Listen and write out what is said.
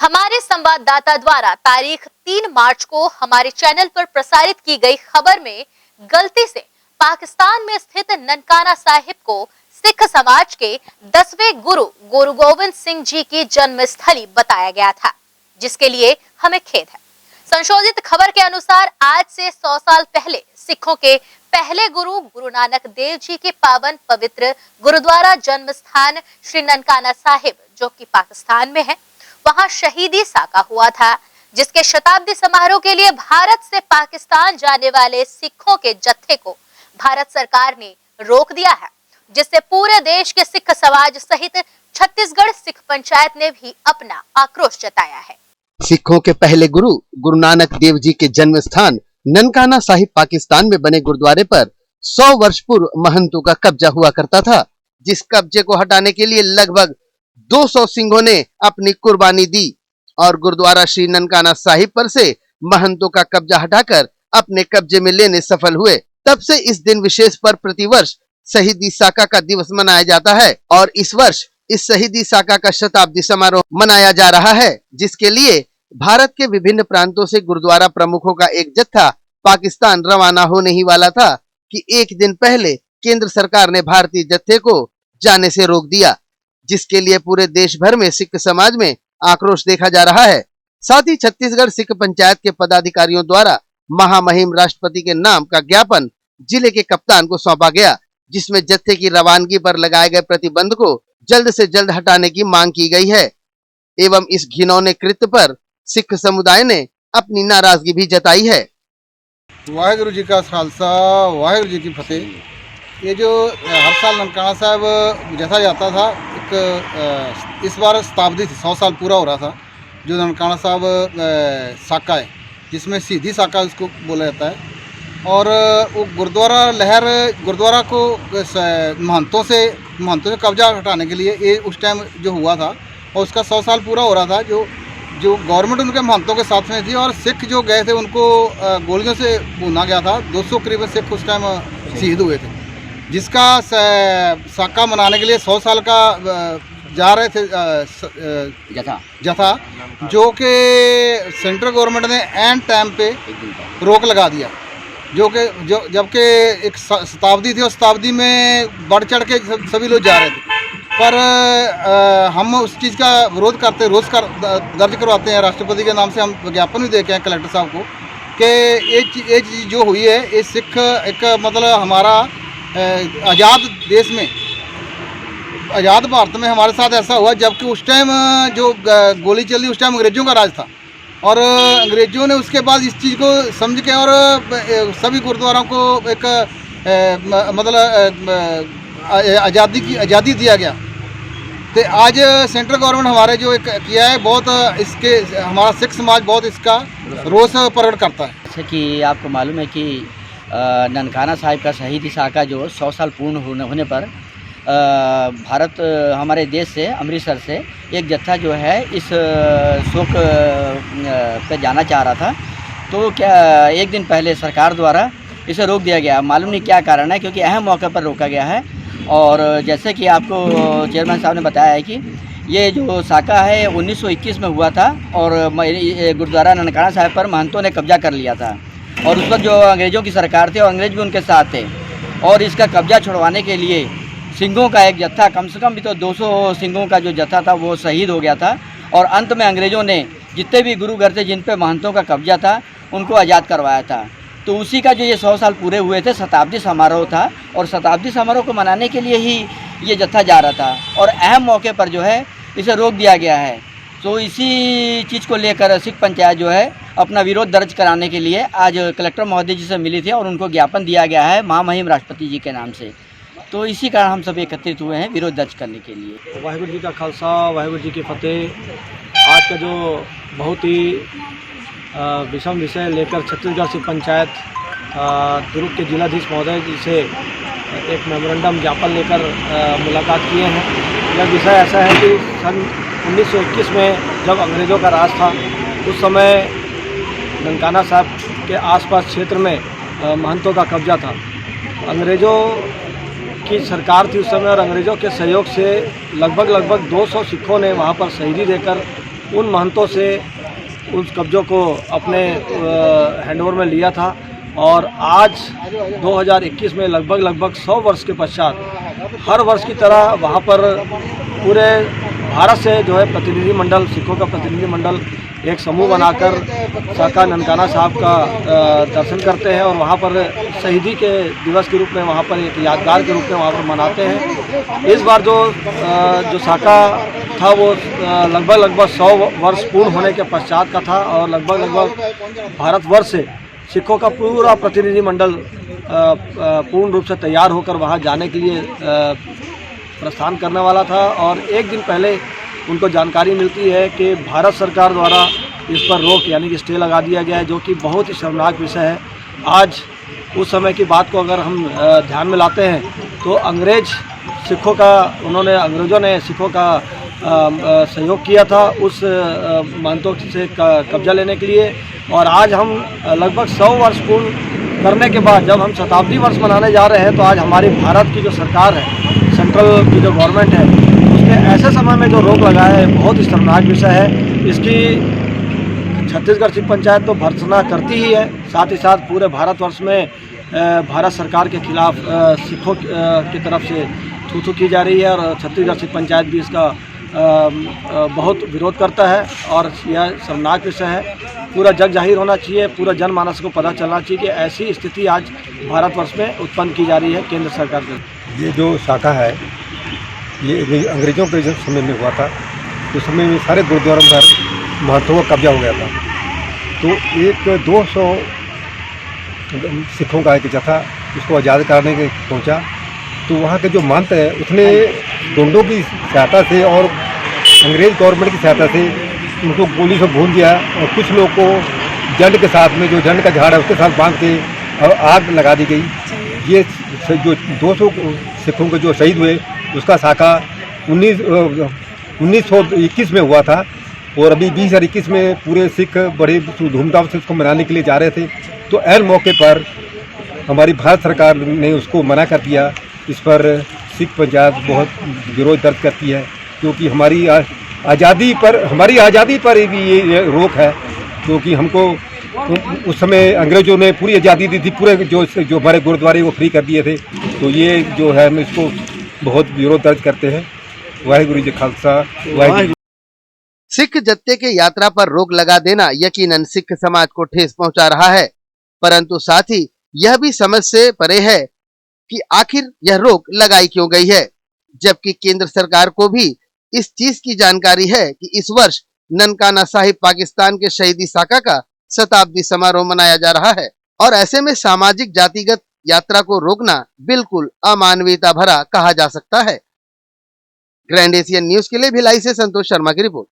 हमारे संवाददाता द्वारा तारीख 3 मार्च को हमारे चैनल पर प्रसारित की गई खबर में गलती से पाकिस्तान में स्थित ननकाना साहिब को सिख समाज के 10वें गुरु गुरु गोविंद सिंह जी की जन्मस्थली बताया गया था, जिसके लिए हमें खेद है। संशोधित खबर के अनुसार आज से 100 साल पहले सिखों के पहले गुरु गुरु नानक देव जी के पावन पवित्र गुरुद्वारा जन्म स्थान श्री ननकाना साहिब, जो कि पाकिस्तान में है, वहां शहीदी साका हुआ था, जिसके शताब्दी समारोह के लिए भारत से पाकिस्तान जाने वाले सिखों के जत्थे को भारत सरकार ने रोक दिया है, जिससे पूरे देश के सिख समाज सहित छत्तीसगढ़ सिख पंचायत ने भी अपना आक्रोश जताया है। सिखों के पहले गुरु गुरु नानक देव जी के जन्म स्थान ननकाना साहिब पाकिस्तान में बने गुरुद्वारे पर 100 वर्ष पूर्व महंतों का कब्जा हुआ करता था, जिस कब्जे को हटाने के लिए लगभग 200 सिंघों ने अपनी कुर्बानी दी और गुरुद्वारा श्री ननकाना साहिब पर से महंतों का कब्जा हटाकर अपने कब्जे में लेने सफल हुए। तब से इस दिन विशेष पर प्रतिवर्ष शहीदी साका का दिवस मनाया जाता है और इस वर्ष इस शहीदी साका का शताब्दी समारोह मनाया जा रहा है, जिसके लिए भारत के विभिन्न प्रांतों से गुरुद्वारा प्रमुखों का एक जत्था पाकिस्तान रवाना होने ही वाला था कि एक दिन पहले केंद्र सरकार ने भारतीय जत्थे को जाने से रोक दिया, जिसके लिए पूरे देश भर में सिख समाज में आक्रोश देखा जा रहा है। साथ ही छत्तीसगढ़ सिख पंचायत के पदाधिकारियों द्वारा महामहिम राष्ट्रपति के नाम का ज्ञापन जिले के कप्तान को सौंपा गया, जिसमें जत्थे की रवानगी पर लगाए गए प्रतिबंध को जल्द से जल्द हटाने की मांग की गई है एवं इस घिनौने कृत्य पर सिख समुदाय ने अपनी नाराजगी भी जताई है। वाहेगुरु जी का खालसा, वाहेगुरु जी की फतेह। ये जो हर साल ननकाना साहब जैसा जाता था, एक इस बार शताब्दी थी, 100 साल पूरा हो रहा था जो ननकाना साहब साका है, जिसमें सीधी साका उसको बोला जाता है। और वो गुरुद्वारा लहर गुरुद्वारा को महंतों से कब्जा हटाने के लिए ये उस टाइम जो हुआ था और उसका 100 साल पूरा हो रहा था। जो गवर्नमेंट उनके महंतों के साथ में थी और सिख जो गए थे उनको गोलियों से भूना गया था। 200 करीब सिख उस टाइम शहीद हुए थे, जिसका साका मनाने के लिए 100 साल का जा रहे थे जथा, जो कि सेंट्रल गवर्नमेंट ने एंड टाइम पे रोक लगा दिया, जबकि एक शताब्दी थी और शताब्दी में बढ़ चढ़ के सभी लोग जा रहे थे। पर हम उस चीज़ का विरोध करते, रोज दर्ज करवाते हैं, राष्ट्रपति के नाम से हम विज्ञापन भी देखे हैं कलेक्टर साहब को कि ये चीज़ जो हुई है, ये सिख एक मतलब हमारा आज़ाद देश में, आज़ाद भारत में हमारे साथ ऐसा हुआ, जबकि उस टाइम जो गोली चली उस टाइम अंग्रेज़ों का राज था और अंग्रेज़ों ने उसके बाद इस चीज़ को समझ के और सभी गुरुद्वारों को एक मतलब आज़ादी दिया गया। तो आज सेंट्रल गवर्नमेंट हमारे जो एक किया है, बहुत इसके हमारा सिख समाज बहुत इसका रोष प्रकट करता है। जैसे कि आपको मालूम है कि ननकाना साहिब का शहीदी साका जो 100 साल पूर्ण होने पर भारत हमारे देश से अमृतसर से एक जत्था जो है इस शोक पे जाना चाह रहा था, तो क्या एक दिन पहले सरकार द्वारा इसे रोक दिया गया। मालूम नहीं क्या कारण है, क्योंकि अहम मौके पर रोका गया है। और जैसे कि आपको चेयरमैन साहब ने बताया है कि ये जो साका है 1921 में हुआ था और गुरुद्वारा ननकाना साहिब पर महंतों ने कब्जा कर लिया था और उस वक्त जो अंग्रेज़ों की सरकार थी और अंग्रेज़ भी उनके साथ थे, और इसका कब्जा छुड़वाने के लिए सिंघों का एक जत्था, कम से कम भी तो 200 सिंघों का जो जत्था था वो शहीद हो गया था। और अंत में अंग्रेज़ों ने जितने भी गुरु घर थे जिन पे महंतों का कब्जा था उनको आज़ाद करवाया था। तो उसी का जो ये 100 साल पूरे हुए थे, शताब्दी समारोह था और शताब्दी समारोह को मनाने के लिए ही ये जत्था जा रहा था और अहम मौके पर जो है इसे रोक दिया गया है। तो इसी चीज़ को लेकर सिख पंचायत जो है अपना विरोध दर्ज कराने के लिए आज कलेक्टर महोदय जी से मिली थी और उनको ज्ञापन दिया गया है महामहिम राष्ट्रपति जी के नाम से। तो इसी कारण हम सब एकत्रित हुए हैं विरोध दर्ज करने के लिए। वाहिगुरु जी का खालसा, वाहिगुरु जी की फतेह। आज का जो बहुत ही विषम विषय लेकर छत्तीसगढ़ सिख पंचायत दुर्ग के जिलाधीश महोदय जी से एक मेमोरेंडम ज्ञापन लेकर मुलाकात किए हैं। यह विषय ऐसा है कि सन 1921 में जब अंग्रेज़ों का राज था, उस समय ननकाना साहब के आसपास क्षेत्र में महंतों का कब्जा था। अंग्रेज़ों की सरकार थी उस समय और अंग्रेज़ों के सहयोग से लगभग 200 सिखों ने वहाँ पर शहीदी देकर उन महंतों से उस कब्जों को अपने हैंडओवर में लिया था। और आज 2021 में लगभग 100 वर्ष के पश्चात हर वर्ष की तरह वहाँ पर पूरे भारत से जो है प्रतिनिधिमंडल, सिखों का प्रतिनिधिमंडल एक समूह बनाकर साका ननकाना साहब का दर्शन करते हैं और वहाँ पर शहीदी के दिवस के रूप में, वहाँ पर एक यादगार के रूप में वहाँ पर मनाते हैं। इस बार जो साका था वो लगभग 100 वर्ष पूर्ण होने के पश्चात का था और लगभग भारतवर्ष से सिखों का पूरा प्रतिनिधिमंडल पूर्ण रूप से तैयार होकर वहाँ जाने के लिए प्रस्थान करने वाला था। और एक दिन पहले उनको जानकारी मिलती है कि भारत सरकार द्वारा इस पर रोक यानी कि स्टे लगा दिया गया है, जो कि बहुत ही शर्मनाक विषय है। आज उस समय की बात को अगर हम ध्यान में लाते हैं तो अंग्रेज़ों ने सिखों का सहयोग किया था उस महंतों से कब्जा लेने के लिए। और आज हम लगभग 100 वर्ष पूर्ण करने के बाद जब हम शताब्दी वर्ष मनाने जा रहे हैं तो आज हमारी भारत की जो सरकार है, सेंट्रल की जो गवर्नमेंट है, उसने ऐसे समय में जो रोक लगाया है बहुत ही शर्मनाक विषय है। इसकी छत्तीसगढ़ सिख पंचायत तो भर्त्सना करती ही है, साथ ही साथ पूरे भारतवर्ष में भारत सरकार के खिलाफ सिखों की तरफ से थू की जा रही है और छत्तीसगढ़ सिख पंचायत भी इसका बहुत विरोध करता है। और यह शर्मनाक विषय है, पूरा जग जाहिर होना चाहिए, पूरा जनमानस को पता चलना चाहिए कि ऐसी स्थिति आज भारतवर्ष में उत्पन्न की जा रही है केंद्र सरकार से। ये जो साका है ये अंग्रेज़ों के जब समय में हुआ था, उस समय में सारे गुरुद्वारों पर महंतों का कब्जा हो गया था। तो एक 200 सिखों का एक जत्था उसको आज़ाद कराने के पहुंचा। तो वहाँ के जो महंत है उसने गुंडों की सहायता से और अंग्रेज़ गवर्नमेंट की सहायता से उनको गोली से भून दिया और कुछ लोग को जंड के साथ में, जो जंड का झाड़ है उसके साथ बांध के और आग लगा दी गई। ये जो 200 सिखों के जो शहीद हुए उसका साका 1921 में हुआ था और अभी 2021 में पूरे सिख बड़े धूमधाम से उसको मनाने के लिए जा रहे थे। तो ऐन मौके पर हमारी भारत सरकार ने उसको मना कर दिया। इस पर सिख पंचायत बहुत विरोध दर्ज करती है, क्योंकि हमारी आज़ादी पर भी ये रोक है, क्योंकि हमको उस समय अंग्रेज़ों ने पूरी आज़ादी दी थी, पूरे जो हमारे गुरुद्वारे वो फ्री कर दिए थे। तो ये जो है हम इसको बहुत विरोध दर्ज करते हैं। वाहिगुरु जी खालसा वाहिगुरु। सिख जत्थे के यात्रा पर रोक लगा देना यकीनन सिख समाज को ठेस पहुंचा रहा है, परंतु साथ ही यह भी समझ से परे है कि आखिर यह रोक लगाई क्यों गई है, जबकि केंद्र सरकार को भी इस चीज की जानकारी है कि इस वर्ष ननकाना साहिब पाकिस्तान के शहीदी साका का शताब्दी समारोह मनाया जा रहा है और ऐसे में सामाजिक जातिगत यात्रा को रोकना बिल्कुल अमानवीयता भरा कहा जा सकता है। ग्रैंड एशियन न्यूज के लिए भिलाई से संतोष शर्मा की रिपोर्ट।